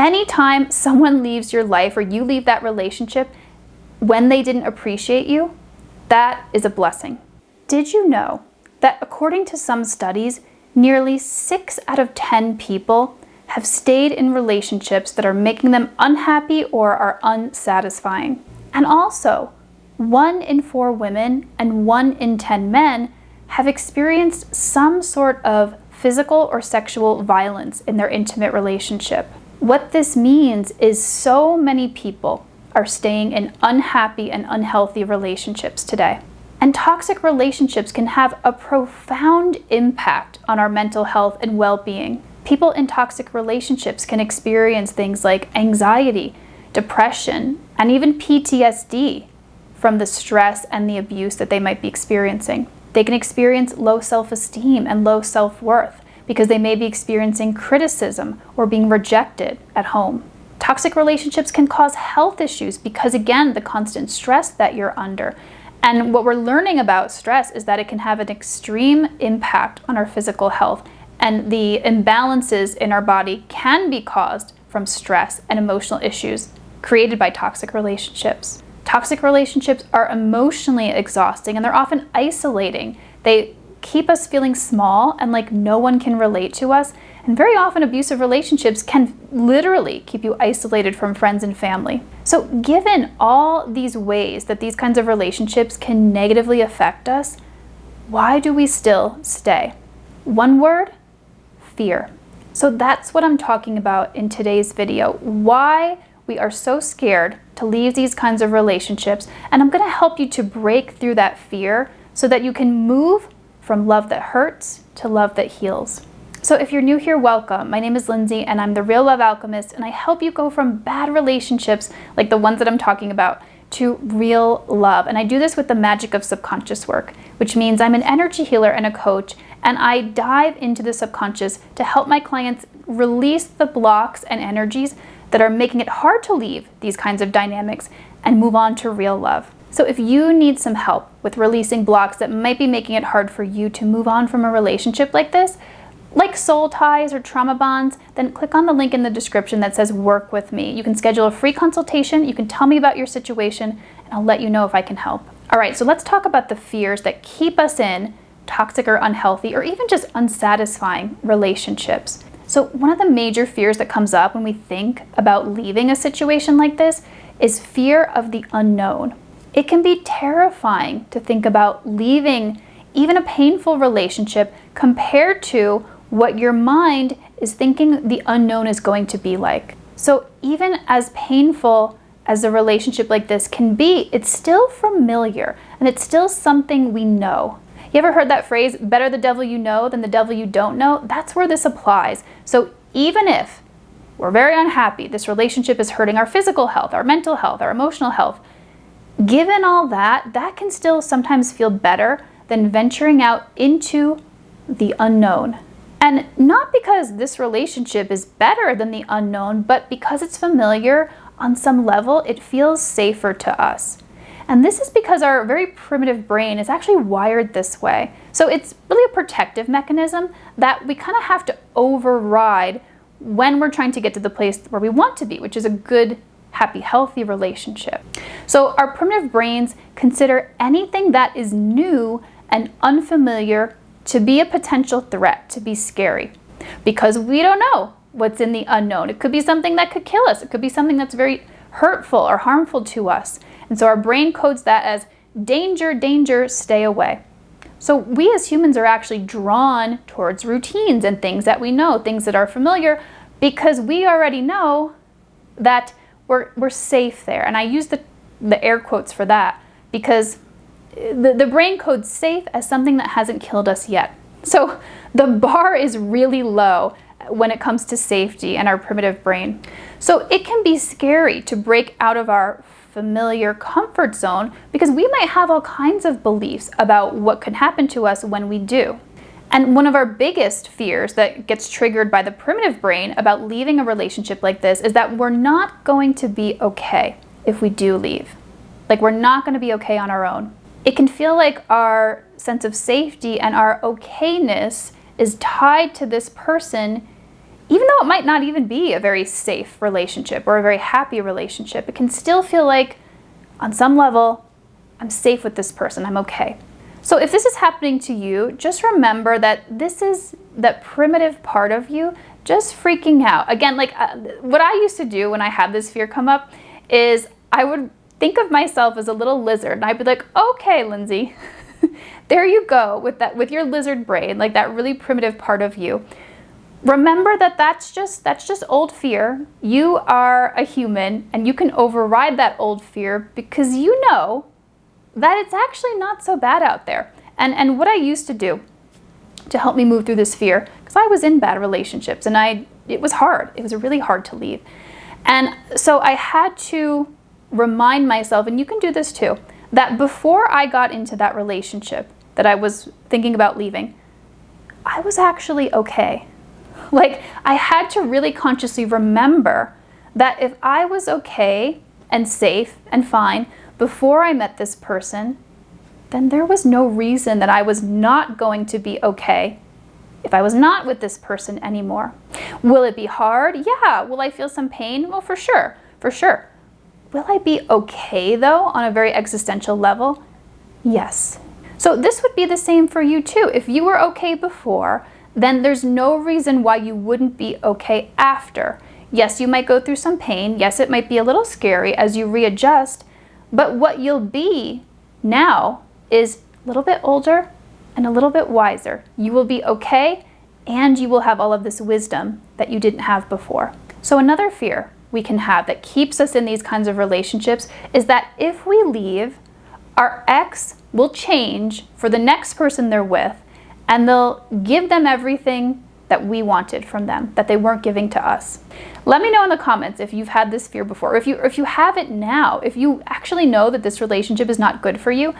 Anytime someone leaves your life or you leave that relationship when they didn't appreciate you, that is a blessing. Did you know that according to some studies, nearly 6 out of 10 people have stayed in relationships that are making them unhappy or are unsatisfying? And also, 1 in 4 women and 1 in 10 men have experienced some sort of physical or sexual violence in their intimate relationship. What this means is so many people are staying in unhappy and unhealthy relationships today. And toxic relationships can have a profound impact on our mental health and well-being. People in toxic relationships can experience things like anxiety, depression, and even PTSD from the stress and the abuse that they might be experiencing. They can experience low self-esteem and low self-worth because they may be experiencing criticism or being rejected at home. Toxic relationships can cause health issues because, again, the constant stress that you're under. And what we're learning about stress is that it can have an extreme impact on our physical health, and the imbalances in our body can be caused from stress and emotional issues created by toxic relationships. Toxic relationships are emotionally exhausting and they're often isolating. They keep us feeling small and like no one can relate to us. And very often abusive relationships can literally keep you isolated from friends and family. So given all these ways that these kinds of relationships can negatively affect us, why do we still stay? One word: fear. So that's what I'm talking about in today's video. Why we are so scared to leave these kinds of relationships. And I'm going to help you to break through that fear so that you can move from love that hurts to love that heals. So if you're new here, welcome. My name is Lindsay and I'm the Real Love Alchemist, and I help you go from bad relationships like the ones that I'm talking about to real love. And I do this with the magic of subconscious work, which means I'm an energy healer and a coach, and I dive into the subconscious to help my clients release the blocks and energies that are making it hard to leave these kinds of dynamics and move on to real love. So if you need some help with releasing blocks that might be making it hard for you to move on from a relationship like this, like soul ties or trauma bonds, then click on the link in the description that says work with me. You can schedule a free consultation, you can tell me about your situation, and I'll let you know if I can help. All right, so let's talk about the fears that keep us in toxic or unhealthy or even just unsatisfying relationships. So one of the major fears that comes up when we think about leaving a situation like this is fear of the unknown. It can be terrifying to think about leaving even a painful relationship compared to what your mind is thinking the unknown is going to be like. So even as painful as a relationship like this can be, it's still familiar and it's still something we know. You ever heard that phrase, better the devil you know than the devil you don't know? That's where this applies. So even if we're very unhappy, this relationship is hurting our physical health, our mental health, our emotional health, given all that, that can still sometimes feel better than venturing out into the unknown. And not because this relationship is better than the unknown, but because it's familiar on some level, it feels safer to us. And this is because our very primitive brain is actually wired this way. So it's really a protective mechanism that we kind of have to override when we're trying to get to the place where we want to be, which is a good, happy, healthy relationship. So our primitive brains consider anything that is new and unfamiliar to be a potential threat, to be scary, because we don't know what's in the unknown. It could be something that could kill us. It could be something that's very hurtful or harmful to us. And so our brain codes that as danger, danger, stay away. So we as humans are actually drawn towards routines and things that we know, things that are familiar, because we already know that we're safe there. And I use the air quotes for that because the brain codes safe as something that hasn't killed us yet. So the bar is really low when it comes to safety and our primitive brain. So it can be scary to break out of our familiar comfort zone because we might have all kinds of beliefs about what could happen to us when we do. And one of our biggest fears that gets triggered by the primitive brain about leaving a relationship like this is that we're not going to be okay if we do leave. Like we're not going to be okay on our own. It can feel like our sense of safety and our okayness is tied to this person, even though it might not even be a very safe relationship or a very happy relationship, it can still feel like on some level, I'm safe with this person, I'm okay. So if this is happening to you, just remember that this is that primitive part of you just freaking out. Again, like what I used to do when I had this fear come up is I would think of myself as a little lizard, and I'd be like, okay, Lindsay, there you go with your lizard brain, like that really primitive part of you. Remember that that's just old fear. You are a human, and you can override that old fear because you know that it's actually not so bad out there. And what I used to do to help me move through this fear, because I was in bad relationships and it was hard. It was really hard to leave. And so I had to remind myself, and you can do this too, that before I got into that relationship that I was thinking about leaving, I was actually okay. Like, I had to really consciously remember that if I was okay and safe and fine before I met this person, then there was no reason that I was not going to be okay if I was not with this person anymore. Will it be hard? Yeah. Will I feel some pain? Well, for sure. Will I be okay though on a very existential level? Yes. So this would be the same for you too. If you were okay before, then there's no reason why you wouldn't be okay after. Yes, you might go through some pain. Yes, it might be a little scary as you readjust, but what you'll be now is a little bit older and a little bit wiser. You will be okay, and you will have all of this wisdom that you didn't have before. So another fear we can have that keeps us in these kinds of relationships is that if we leave, our ex will change for the next person they're with, and they'll give them everything that we wanted from them, that they weren't giving to us. Let me know in the comments if you've had this fear before, or if you have it now, if you actually know that this relationship is not good for you,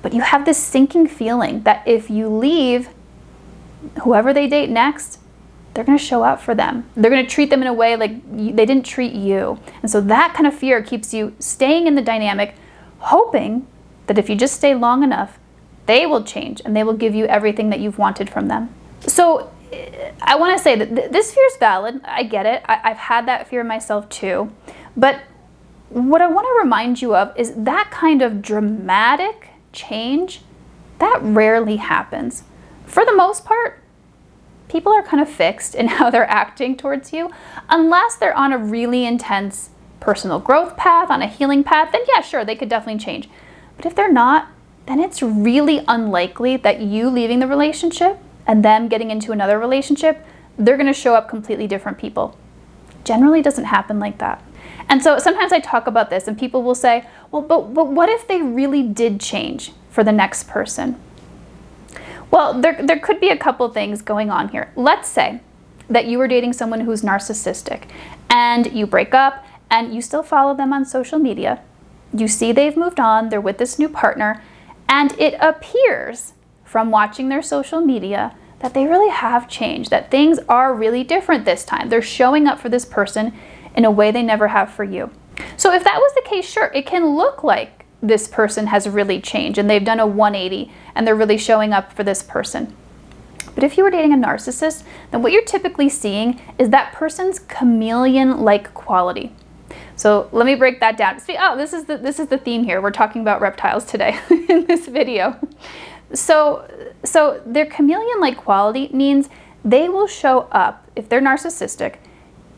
but you have this sinking feeling that if you leave, whoever they date next, they're gonna show up for them. They're gonna treat them in a way like they didn't treat you. And so that kind of fear keeps you staying in the dynamic, hoping that if you just stay long enough, they will change and they will give you everything that you've wanted from them. So I want to say that this fear is valid. I get it. I've had that fear myself too. But what I want to remind you of is that kind of dramatic change, that rarely happens. For the most part, people are kind of fixed in how they're acting towards you, unless they're on a really intense personal growth path, on a healing path, then yeah, sure, they could definitely change. But if they're not, then it's really unlikely that you leaving the relationship and them getting into another relationship, they're going to show up completely different people. Generally doesn't happen like that. And so sometimes I talk about this and people will say, well, but what if they really did change for the next person? Well, there could be a couple things going on here. Let's say that you were dating someone who's narcissistic and you break up and you still follow them on social media. You see they've moved on, they're with this new partner, and it appears from watching their social media that they really have changed, that things are really different this time. They're showing up for this person in a way they never have for you. So if that was the case, sure, it can look like this person has really changed and they've done a 180 and they're really showing up for this person. But if you were dating a narcissist, then what you're typically seeing is that person's chameleon-like quality. So let me break that down. Oh, this is the theme here. We're talking about reptiles today in this video. So their chameleon-like quality means they will show up, if they're narcissistic,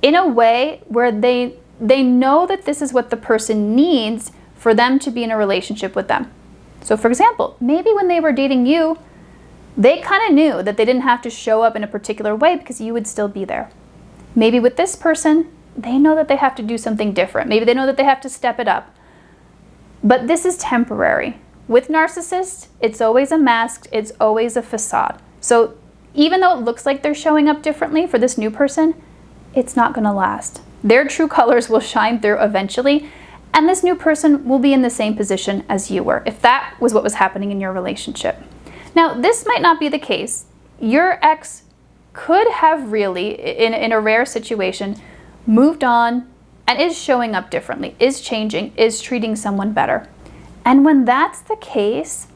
in a way where they know that this is what the person needs for them to be in a relationship with them. So for example, maybe when they were dating you, they kind of knew that they didn't have to show up in a particular way because you would still be there. Maybe with this person, they know that they have to do something different. Maybe they know that they have to step it up. But this is temporary. With narcissists, it's always a mask, it's always a facade. So even though it looks like they're showing up differently for this new person, it's not gonna last. Their true colors will shine through eventually, and this new person will be in the same position as you were, if that was what was happening in your relationship. Now, this might not be the case. Your ex could have really, in a rare situation, moved on and is showing up differently, is changing, is treating someone better. And when that's the case,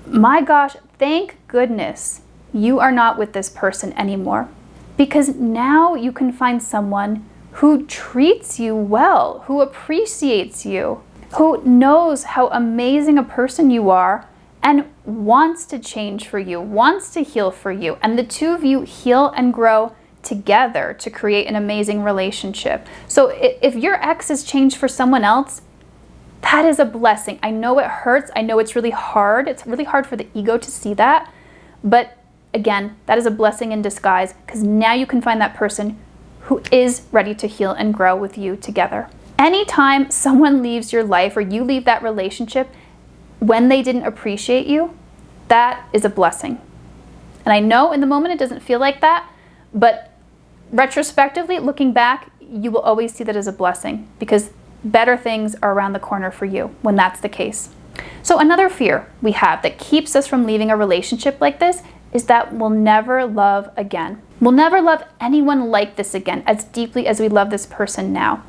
my gosh, thank goodness you are not with this person anymore. because now you can find someone who treats you well, who appreciates you, who knows how amazing a person you are and wants to change for you, wants to heal for you. And the two of you heal and grow together to create an amazing relationship. So if your ex has changed for someone else, that is a blessing. I know it hurts. I know it's really hard. It's really hard for the ego to see that. But again, that is a blessing in disguise, because now you can find that person who is ready to heal and grow with you together. Anytime someone leaves your life or you leave that relationship when they didn't appreciate you, that is a blessing. And I know in the moment it doesn't feel like that, but retrospectively, looking back, you will always see that as a blessing, because better things are around the corner for you when that's the case. So another fear we have that keeps us from leaving a relationship like this is that we'll never love again. We'll never love anyone like this again as deeply as we love this person now.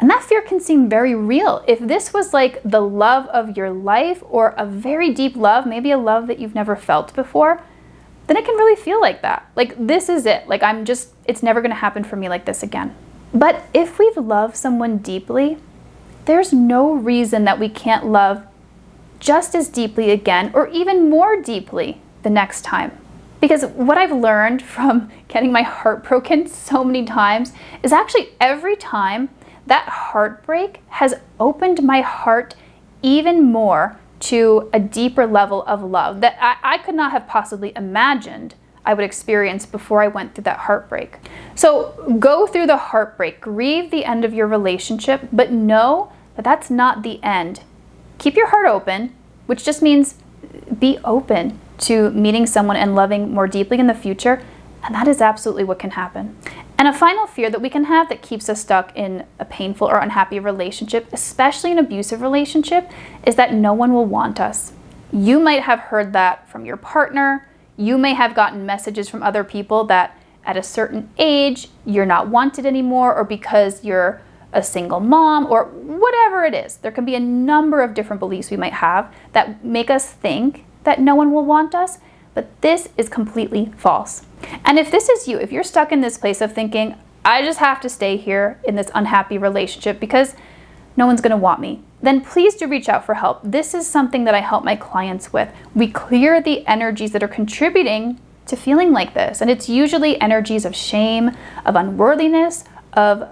And that fear can seem very real. If this was like the love of your life, or a very deep love, maybe a love that you've never felt before, then it can really feel like that. Like, this is it. Like, it's never gonna happen for me like this again. But if we've loved someone deeply, there's no reason that we can't love just as deeply again, or even more deeply the next time. Because what I've learned from getting my heart broken so many times is actually every time that heartbreak has opened my heart even more to a deeper level of love that I could not have possibly imagined I would experience before I went through that heartbreak. So go through the heartbreak, grieve the end of your relationship, but know that that's not the end. Keep your heart open, which just means be open to meeting someone and loving more deeply in the future, and that is absolutely what can happen. And a final fear that we can have that keeps us stuck in a painful or unhappy relationship, especially an abusive relationship, is that no one will want us. You might have heard that from your partner. You may have gotten messages from other people that at a certain age, you're not wanted anymore, or because you're a single mom, or whatever it is. There can be a number of different beliefs we might have that make us think that no one will want us, but this is completely false. And if this is you, if you're stuck in this place of thinking, I just have to stay here in this unhappy relationship because no one's gonna want me, then please do reach out for help. This is something that I help my clients with. We clear the energies that are contributing to feeling like this. And it's usually energies of shame, of unworthiness, of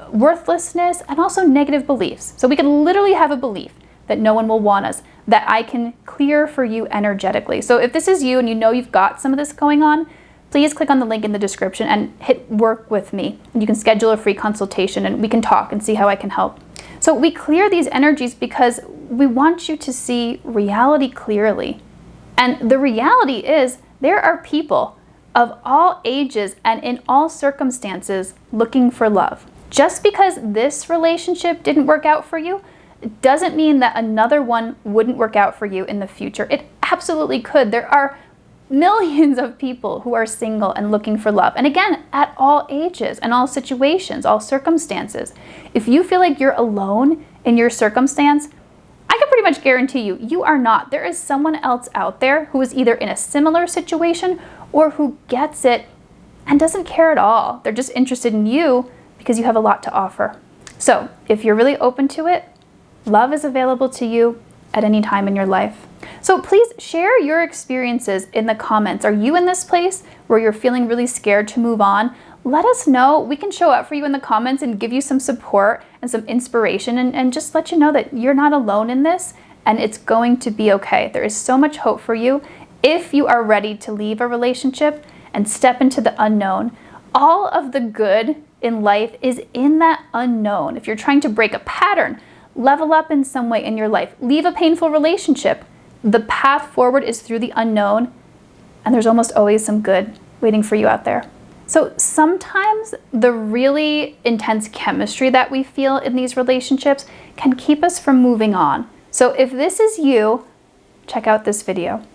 worthlessness, and also negative beliefs. So we can literally have a belief that no one will want us, that I can clear for you energetically. So if this is you and you know you've got some of this going on, please click on the link in the description and hit work with me. And you can schedule a free consultation and we can talk and see how I can help. So we clear these energies because we want you to see reality clearly. And the reality is there are people of all ages and in all circumstances looking for love. Just because this relationship didn't work out for you, it doesn't mean that another one wouldn't work out for you in the future. It absolutely could. There are millions of people who are single and looking for love. And again, at all ages and all situations, all circumstances. If you feel like you're alone in your circumstance, I can pretty much guarantee you, you are not. There is someone else out there who is either in a similar situation or who gets it and doesn't care at all. They're just interested in you because you have a lot to offer. So if you're really open to it, love is available to you at any time in your life. So please share your experiences in the comments. Are you in this place where you're feeling really scared to move on? Let us know. We can show up for you in the comments and give you some support and some inspiration and just let you know that you're not alone in this and it's going to be okay. There is so much hope for you if you are ready to leave a relationship and step into the unknown. All of the good in life is in that unknown. If you're trying to break a pattern, level up in some way in your life, leave a painful relationship, the path forward is through the unknown, and there's almost always some good waiting for you out there. So sometimes the really intense chemistry that we feel in these relationships can keep us from moving on. So if this is you, check out this video.